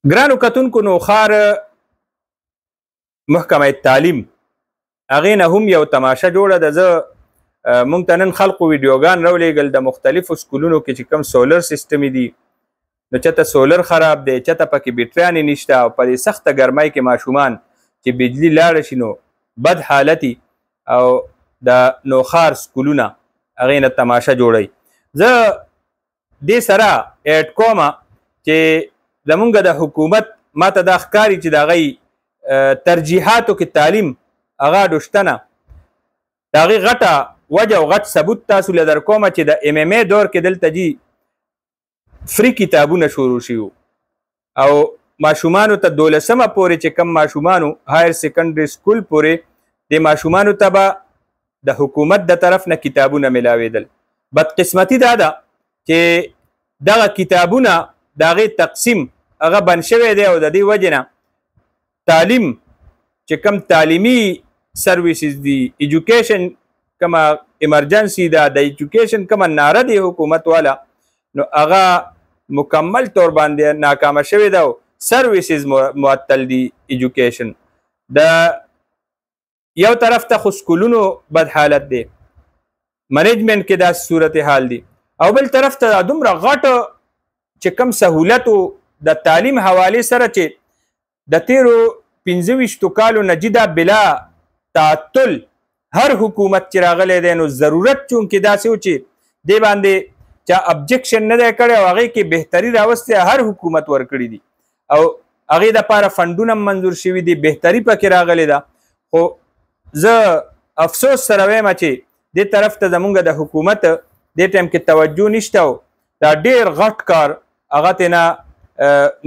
ګرانو کتونکو نو خار محکمه تعلیم هغې نه هم یو تماشه جوړه ده. زه مونږ ته نن خلقو ویډیوګان راولېږل د مختلفو سکولونو کې چې کوم سولر سیسټم دي، نو چېرته سولر خراب دی، چېرته پکې بیټریانې نشته او په دې سخته ګرمۍ کې ماشومان چې بجلي لاړه شي نو بد حالتي او د نوخار سکولونه هغې نه تماشه جوړوي. زه دې سره اډ کومه چې زمونږ د حکومت ماته دا ښکاري چې د هغې ترجیحاتو کې تعلیم هغه ډوشتنه د هغې غټه وجه او غټ ثبوت تاسو له در کومه چې د ایم ایم ای دور کې دلته جي فری کتابونه شروع شوي او ماشومانو ته 12مه پورې چې کم ماشومانو هایر سیکنډري سکول پورې د ماشومانو ته به د حکومت د طرف نه کتابونه ملاوېدل. بدقسمتي دا ده چې دغه کتابونه د هغې تقسیم هغه بند شوی دی او د دې وجې نه تعلیم چې کم تعلیمي سرویسز دي، ایجوکیشن کومه ایمرجنسي ده، د ایجوکیشن کومه ناره دی حکومت والا، نو هغه مکمل طور باندې ناکامه شوې ده او سرویسز معطل دي. ایجوکیشن د یو طرف ته خو سکولونو بد حالت دی، منیجمنت کې دا صورتحال دی، او بل طرف ته دومره غټ چې کم سهولتو د تعلیم حوالې سره چې د تیرو 25 کالو نه جدا بلا تعطل هر حکومت چې راغلی دی نو ضرورت چونکې داسې و چې دې باندې چا ابجکشن نه دی کړی او هغې کې بهتري راوستې هر حکومت ورکړي دي او هغې دپاره فنډونه منظور شوي دي، بهتري پکې راغلی ده. خو زه افسوس سره وایم چې دې طرف ته زمونږ د حکومت دې ټایم کې توجه نشته او دا ډېر غټ کار هغه تینا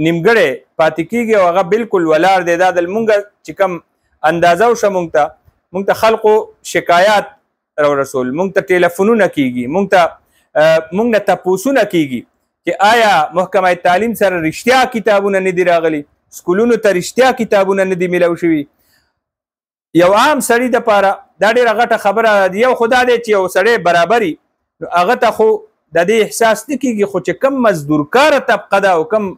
نیمګړی پاتې کېږي او هغه بالکل ولاړ دی. دا د مونږ چې کوم اندازه وشه مونږ ته خلقو شکایات راورسول، مونږ ته ټلیفونونه کېږي، مونږ نه تپوسونه کېږي چې آیا محکمه تعلیم سره رښتیا کتابونه نه دي راغلي، سکولونو ته رښتیا کتابونه نه دي میلاو شوي. یو عام سړي دپاره دا ډېره غټه خبره ده. یو خو دا دی چې یو سړی برابري نو هغه ته خو د دې احساس نه کېږي، خو چې کم مزدورکاره طبقه ده او کم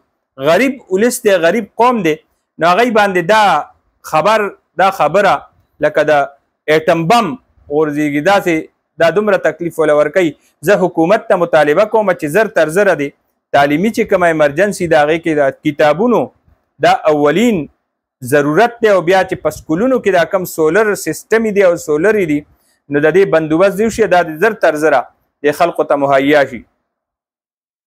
غریب ولس دی، غریب قوم دی، نو هغوی باندې دا خبره لکه د ایټم بم غورځېږي، داسې دا دومره تکلیف وله ورکوي. زه حکومت ته مطالبه کوم چې زر تر زره دی تعلیمي چې کومه ایمرجنسي د هغې کې د کتابونو دا اولین ضرورت دی او بیا چې په سکولونو کې دا کم سولر سیسټم دي او سولري دي نو د دې بندوبست دی وشي دا د زر تر زره د خلقو ته مهیا شي.